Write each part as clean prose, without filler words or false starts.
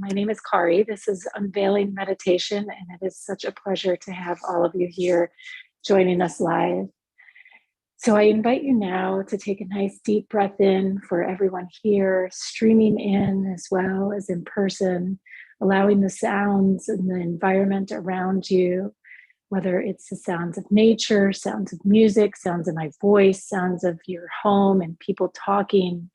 My name is Kari. This is Unveiling Meditation, and it is such a pleasure to have all of you here joining us live. So I invite you now to take a nice deep breath in for everyone here, streaming in as well as in person, allowing the sounds and the environment around you, whether it's the sounds of nature, sounds of music, sounds of my voice, sounds of your home and people talking,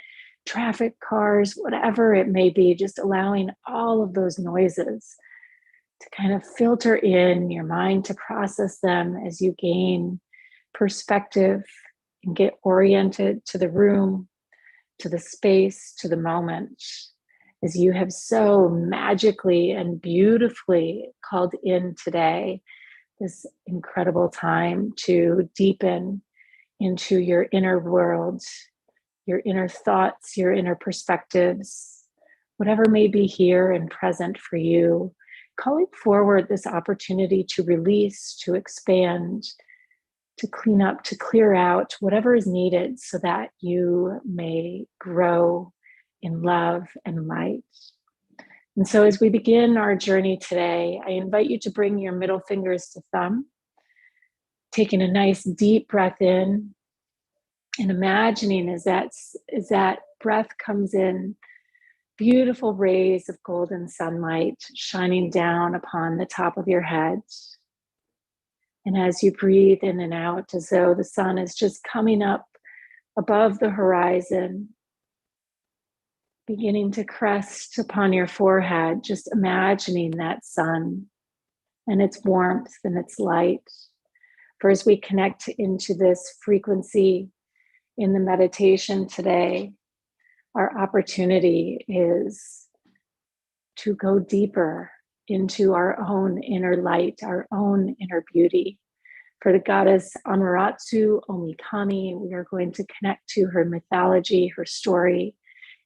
traffic, cars, whatever it may be, just allowing all of those noises to kind of filter in your mind to process them as you gain perspective and get oriented to the room, to the space, to the moment, as you have so magically and beautifully called in today, this incredible time to deepen into your inner world, your inner thoughts, your inner perspectives, whatever may be here and present for you, calling forward this opportunity to release, to expand, to clean up, to clear out whatever is needed so that you may grow in love and light. And so as we begin our journey today, I invite you to bring your middle fingers to thumb, taking a nice deep breath in, and imagining as that breath comes in, beautiful rays of golden sunlight shining down upon the top of your head. And as you breathe in and out, as though the sun is just coming up above the horizon, beginning to crest upon your forehead, just imagining that sun and its warmth and its light. For as we connect into this frequency in the meditation today, our opportunity is to go deeper into our own inner light, our own inner beauty. For the goddess Amaratsu, Omikami, we are going to connect to her mythology, her story,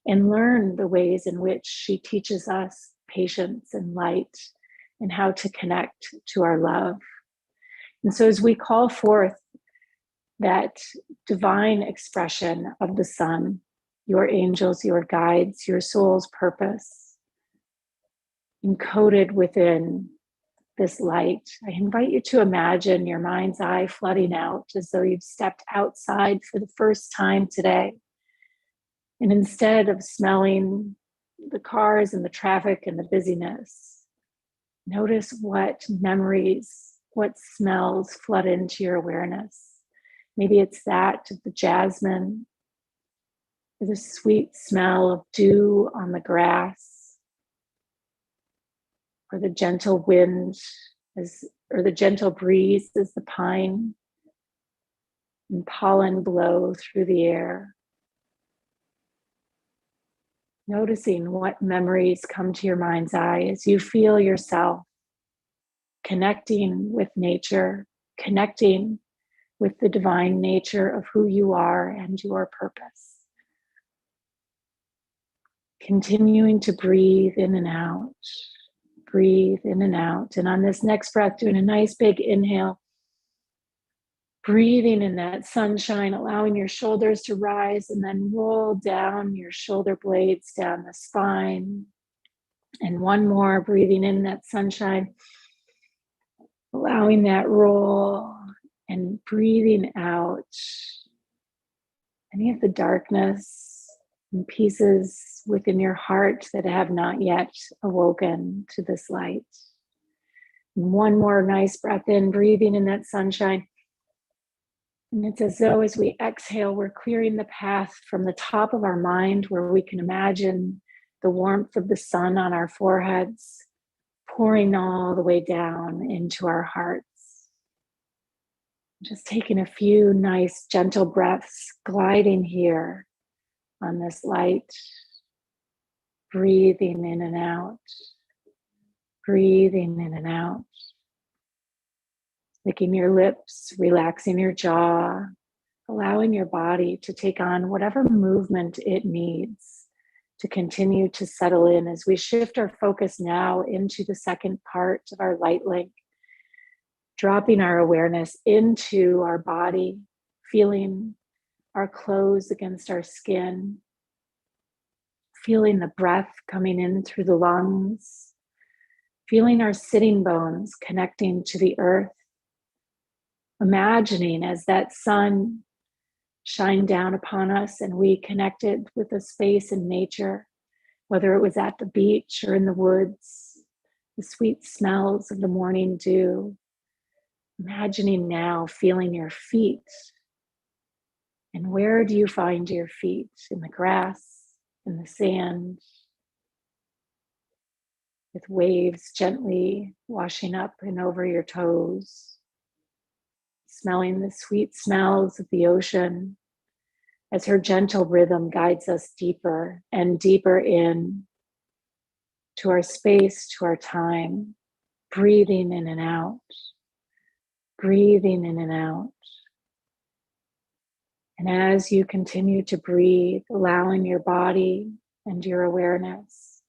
and learn the ways in which she teaches us patience and light and how to connect to our love. And so as we call forth that divine expression of the sun, your angels, your guides, your soul's purpose, encoded within this light, I invite you to imagine your mind's eye flooding out as though you've stepped outside for the first time today. And instead of smelling the cars and the traffic and the busyness, notice what memories, what smells flood into your awareness. Maybe it's that of the jasmine, or the sweet smell of dew on the grass, or the gentle wind, or the gentle breeze as the pine and pollen blow through the air. Noticing what memories come to your mind's eye as you feel yourself connecting with nature, connecting with the divine nature of who you are and your purpose. Continuing to breathe in and out, breathe in and out. And on this next breath, doing a nice big inhale, breathing in that sunshine, allowing your shoulders to rise and then roll down your shoulder blades down the spine. And one more, breathing in that sunshine, allowing that roll and breathing out any of the darkness and pieces within your heart that have not yet awoken to this light. And one more nice breath in, breathing in that sunshine. And it's as though as we exhale, we're clearing the path from the top of our mind where we can imagine the warmth of the sun on our foreheads, pouring all the way down into our hearts. Just taking a few nice, gentle breaths, gliding here on this light, breathing in and out, breathing in and out. Licking your lips, relaxing your jaw, allowing your body to take on whatever movement it needs to continue to settle in as we shift our focus now into the second part of our light link, dropping our awareness into our body, feeling our clothes against our skin, feeling the breath coming in through the lungs, feeling our sitting bones connecting to the earth, imagining as that sun shined down upon us and we connected with a space in nature, whether it was at the beach or in the woods, the sweet smells of the morning dew. Imagining now feeling your feet. And where do you find your feet? In the grass, in the sand, with waves gently washing up and over your toes, smelling the sweet smells of the ocean as her gentle rhythm guides us deeper and deeper in to our space, to our time, breathing in and out, breathing in and out. And as you continue to breathe, allowing your body and your awareness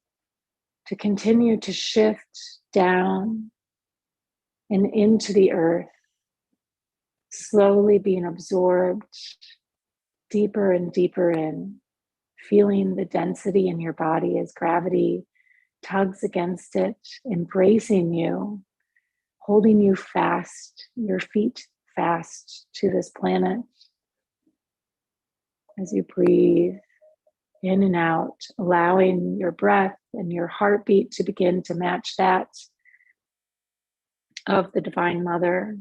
to continue to shift down and into the earth, slowly being absorbed deeper and deeper in, feeling the density in your body as gravity tugs against it, embracing you, holding you fast, your feet fast to this planet. As you breathe in and out, allowing your breath and your heartbeat to begin to match that of the Divine Mother,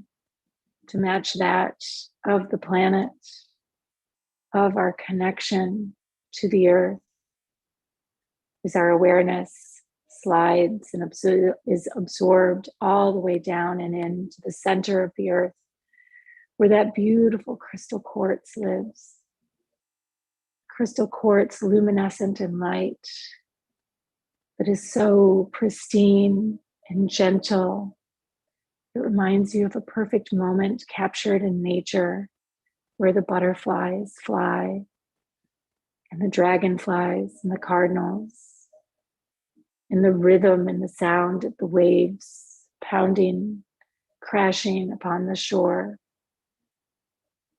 to match that of the planet, of our connection to the earth, as our awareness slides and is absorbed all the way down and into the center of the earth, where that beautiful crystal quartz lives. Crystal quartz, luminescent in light, that is so pristine and gentle. It reminds you of a perfect moment captured in nature, where the butterflies fly, and the dragonflies and the cardinals, and the rhythm and the sound of the waves pounding, crashing upon the shore,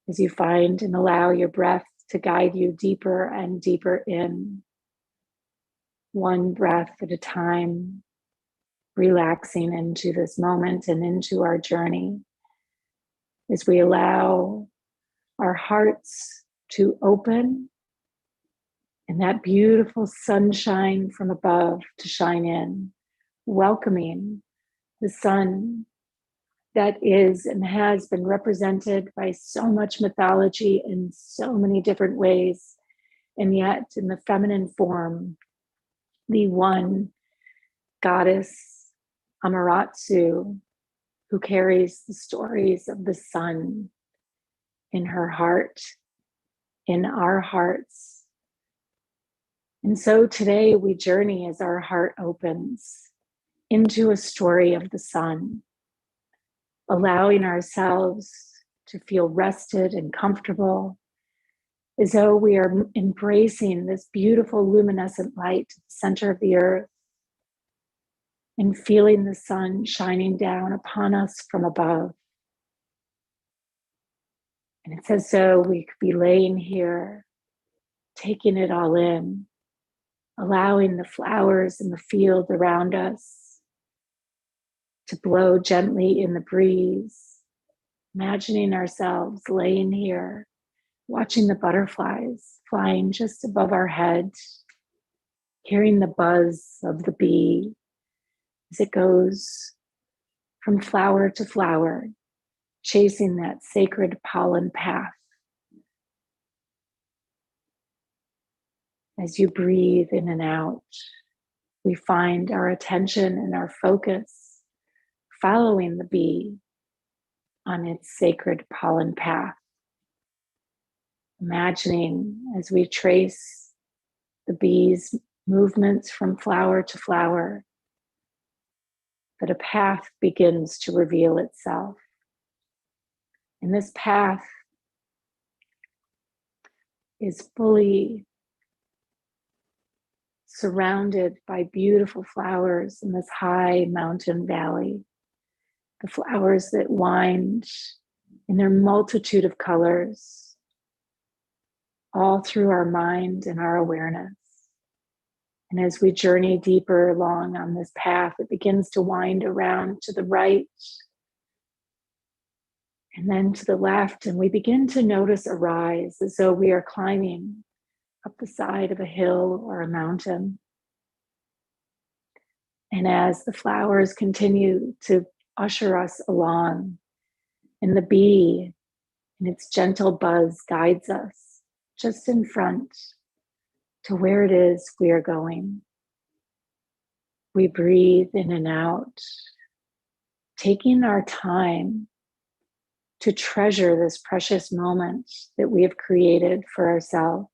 as you find and allow your breath to guide you deeper and deeper in, one breath at a time, relaxing into this moment and into our journey, as we allow our hearts to open and that beautiful sunshine from above to shine in, welcoming the sun that is and has been represented by so much mythology in so many different ways, and yet in the feminine form, the one goddess Amaratsu, who carries the stories of the sun in her heart, in our hearts. And so today we journey as our heart opens into a story of the sun, allowing ourselves to feel rested and comfortable, as though we are embracing this beautiful luminescent light at the center of the earth and feeling the sun shining down upon us from above. And it's as though we could be laying here, taking it all in, allowing the flowers in the field around us to blow gently in the breeze, imagining ourselves laying here, watching the butterflies flying just above our head, hearing the buzz of the bee as it goes from flower to flower, chasing that sacred pollen path. As you breathe in and out, we find our attention and our focus following the bee on its sacred pollen path. Imagining as we trace the bee's movements from flower to flower, that a path begins to reveal itself. And this path is fully surrounded by beautiful flowers in this high mountain valley. The flowers that wind in their multitude of colors, all through our mind and our awareness. And as we journey deeper along on this path, it begins to wind around to the right and then to the left. And we begin to notice a rise as though we are climbing up the side of a hill or a mountain. And as the flowers continue to usher us along, and the bee in its gentle buzz guides us just in front to where it is we are going. We breathe in and out, taking our time to treasure this precious moment that we have created for ourselves,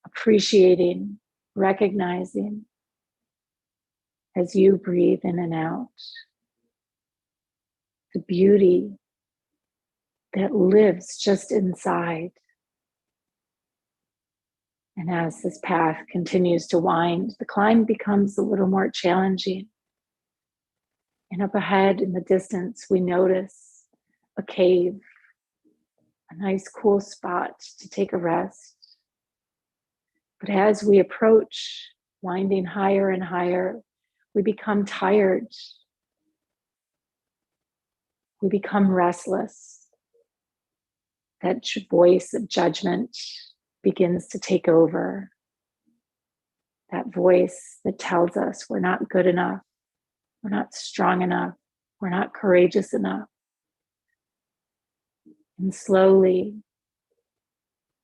appreciating, recognizing as you breathe in and out the beauty that lives just inside. And as this path continues to wind, the climb becomes a little more challenging. And up ahead in the distance, we notice a cave, a nice cool spot to take a rest. But as we approach, winding higher and higher, we become tired. We become restless. That voice of judgment begins to take over. That voice that tells us we're not good enough, we're not strong enough, we're not courageous enough. And slowly,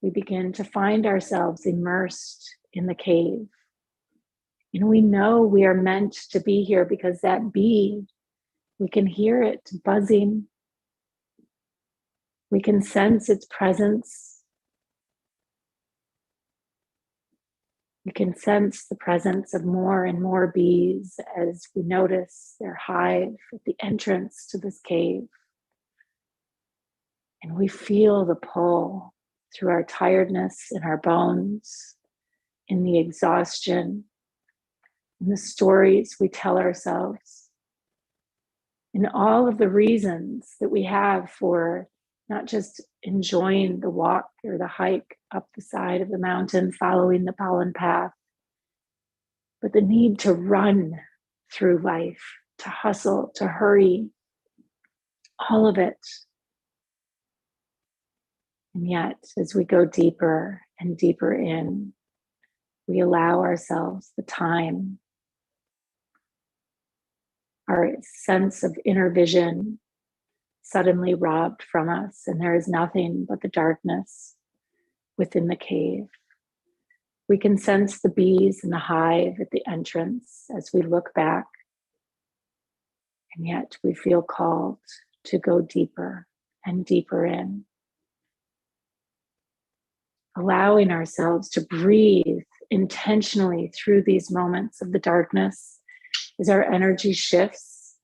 we begin to find ourselves immersed in the cave. And we know we are meant to be here because that bee, we can hear it buzzing. We can sense its presence. We can sense the presence of more and more bees as we notice their hive at the entrance to this cave. And we feel the pull through our tiredness in our bones, in the exhaustion, in the stories we tell ourselves, in all of the reasons that we have for not just enjoying the walk or the hike up the side of the mountain, following the pollen path, but the need to run through life, to hustle, to hurry, all of it. And yet, as we go deeper and deeper in, we allow ourselves the time, our sense of inner vision suddenly robbed from us, and there is nothing but the darkness within the cave. We can sense the bees in the hive at the entrance as we look back, and yet we feel called to go deeper and deeper in. Allowing ourselves to breathe intentionally through these moments of the darkness as our energy shifts.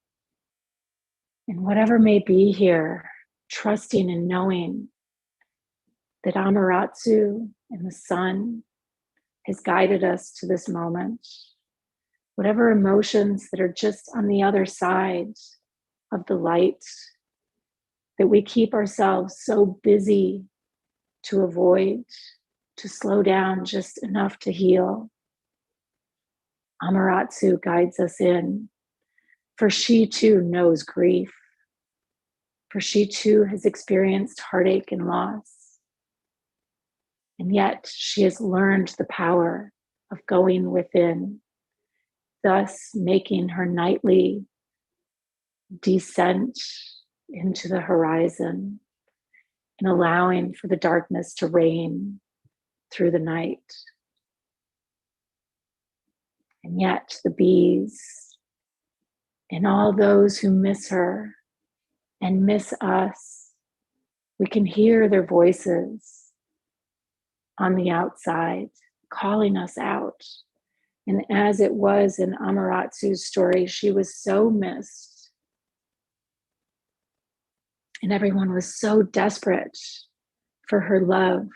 And whatever may be here, trusting and knowing that Amaratsu and the sun has guided us to this moment. Whatever emotions that are just on the other side of the light, that we keep ourselves so busy to avoid, to slow down just enough to heal. Amaratsu guides us in, for she too knows grief, for she too has experienced heartache and loss. And yet she has learned the power of going within, thus making her nightly descent into the horizon and allowing for the darkness to reign through the night. And yet the bees and all those who miss her and miss us, we can hear their voices on the outside calling us out. And as it was in Amaratsu's story, she was so missed. And everyone was so desperate for her love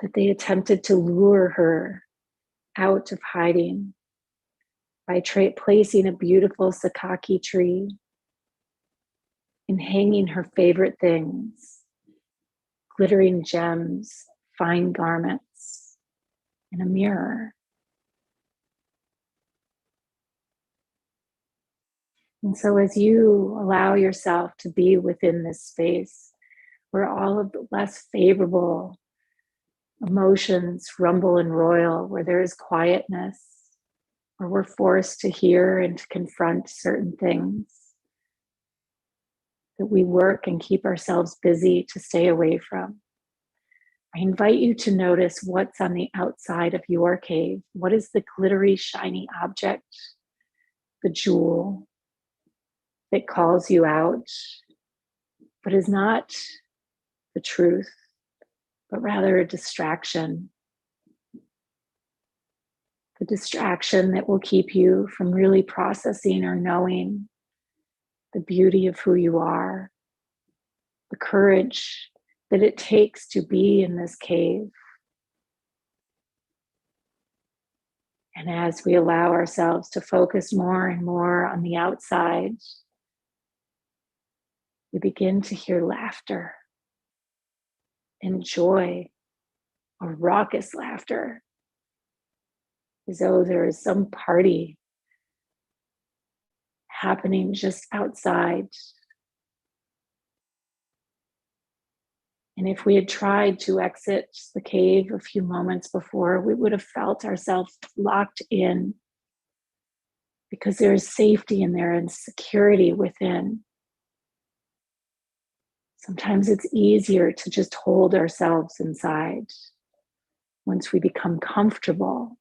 that they attempted to lure her out of hiding by placing a beautiful sakaki tree and hanging her favorite things, glittering gems, fine garments. in a mirror. And so as you allow yourself to be within this space where all of the less favorable emotions rumble and roil, where there is quietness, where we're forced to hear and to confront certain things, that we work and keep ourselves busy to stay away from. I invite you to notice what's on the outside of your cave. What is the glittery, shiny object, the jewel that calls you out, but is not the truth, but rather a distraction. The distraction that will keep you from really processing or knowing the beauty of who you are, the courage that it takes to be in this cave. And as we allow ourselves to focus more and more on the outside, we begin to hear laughter and joy, or raucous laughter, as though there is some party happening just outside. And if we had tried to exit the cave a few moments before, we would have felt ourselves locked in, because there is safety in there and security within. Sometimes it's easier to just hold ourselves inside once we become comfortable.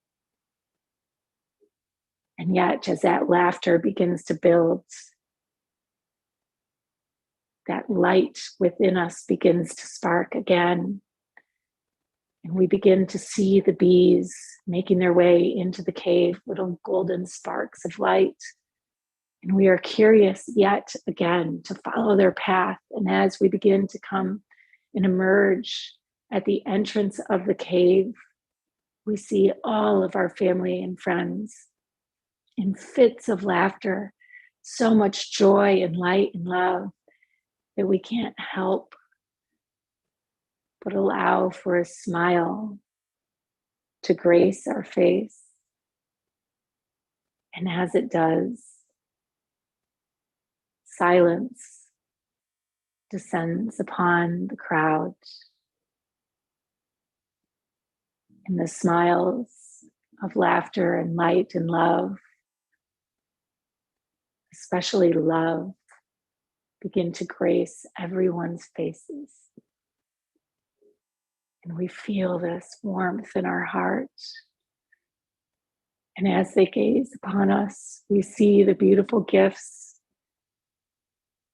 And yet, as that laughter begins to build, that light within us begins to spark again. And we begin to see the bees making their way into the cave, little golden sparks of light. And we are curious yet again to follow their path. And as we begin to come and emerge at the entrance of the cave, we see all of our family and friends in fits of laughter, so much joy and light and love that we can't help but allow for a smile to grace our face. And as it does, silence descends upon the crowd, and the smiles of laughter and light and love, especially love, begin to grace everyone's faces. And we feel this warmth in our hearts. And as they gaze upon us, we see the beautiful gifts,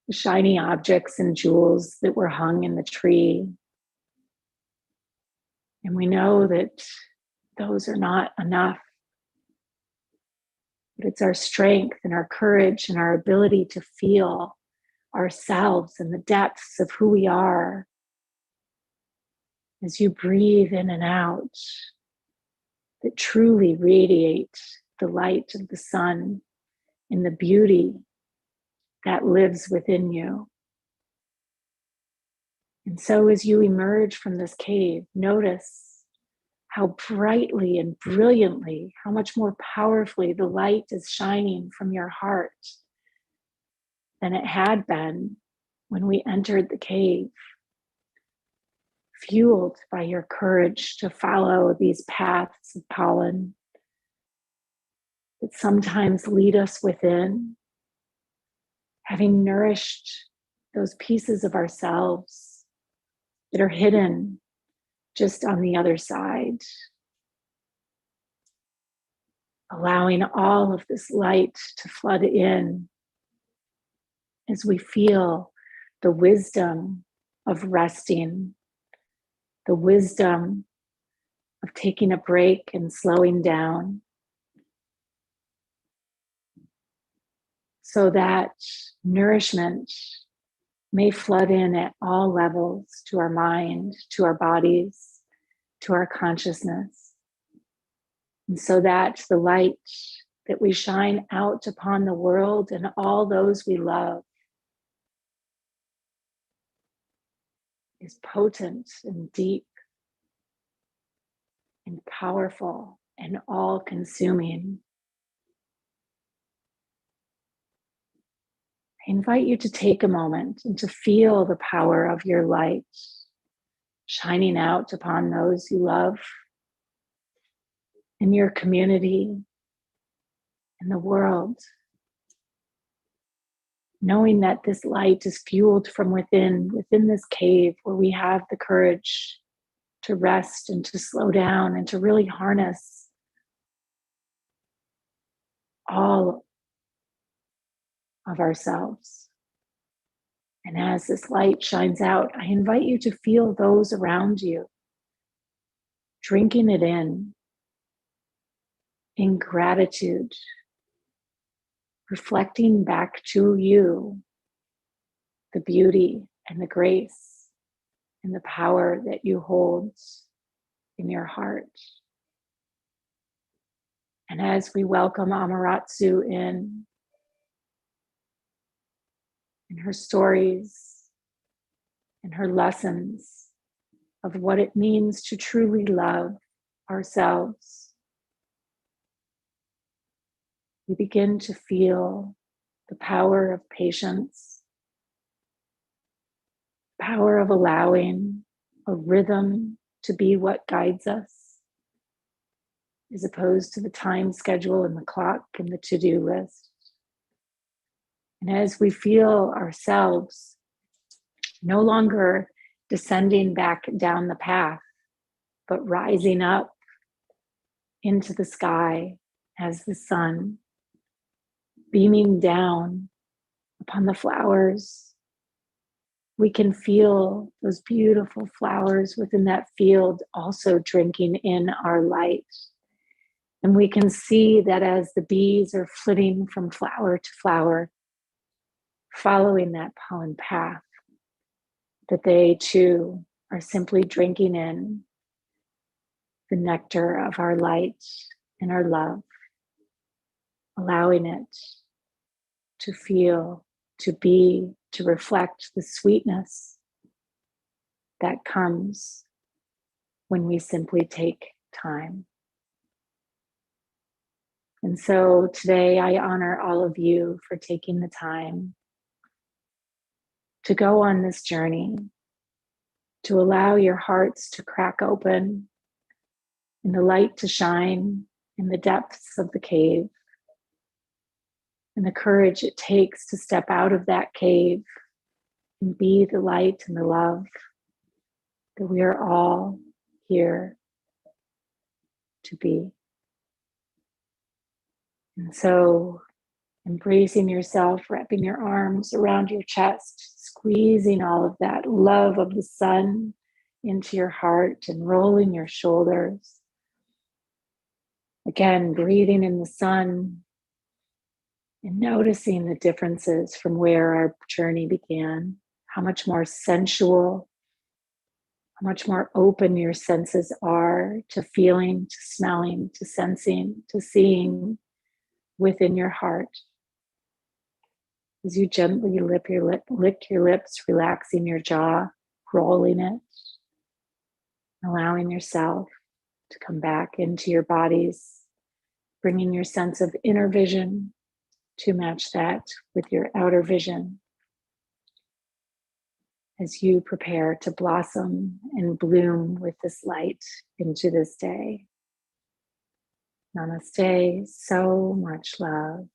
the shiny objects and jewels that were hung in the tree. And we know that those are not enough. But it's our strength and our courage and our ability to feel ourselves in the depths of who we are. As you breathe in and out, that truly radiate the light of the sun and the beauty that lives within you. And so as you emerge from this cave, notice how brightly and brilliantly, how much more powerfully the light is shining from your heart than it had been when we entered the cave, fueled by your courage to follow these paths of pollen that sometimes lead us within, having nourished those pieces of ourselves that are hidden just on the other side, allowing all of this light to flood in as we feel the wisdom of resting, the wisdom of taking a break and slowing down, so that nourishment may flood in at all levels to our mind, to our bodies, to our consciousness. And so that the light that we shine out upon the world and all those we love is potent and deep and powerful and all-consuming. I invite you to take a moment and to feel the power of your light shining out upon those you love, in your community, in the world. Knowing that this light is fueled from within this cave where we have the courage to rest and to slow down and to really harness all of ourselves. And as this light shines out, I invite you to feel those around you, drinking it in gratitude, reflecting back to you the beauty and the grace and the power that you hold in your heart. And as we welcome Amaratsu in her stories and her lessons of what it means to truly love ourselves, we begin to feel the power of patience, power of allowing a rhythm to be what guides us, as opposed to the time schedule and the clock and the to-do list. And as we feel ourselves no longer descending back down the path, but rising up into the sky as the sun, beaming down upon the flowers, we can feel those beautiful flowers within that field also drinking in our light. And we can see that as the bees are flitting from flower to flower, following that pollen path, that they too are simply drinking in the nectar of our light and our love, allowing it to feel, to be, to reflect the sweetness that comes when we simply take time. And so today I honor all of you for taking the time to go on this journey, to allow your hearts to crack open and the light to shine in the depths of the cave, and the courage it takes to step out of that cave and be the light and the love that we are all here to be. And so, embracing yourself, wrapping your arms around your chest, squeezing all of that love of the sun into your heart and rolling your shoulders. Again, breathing in the sun and noticing the differences from where our journey began, how much more sensual, how much more open your senses are to feeling, to smelling, to sensing, to seeing within your heart. As you gently lick your lips, relaxing your jaw, rolling it, allowing yourself to come back into your bodies, bringing your sense of inner vision to match that with your outer vision as you prepare to blossom and bloom with this light into this day. Namaste, so much love.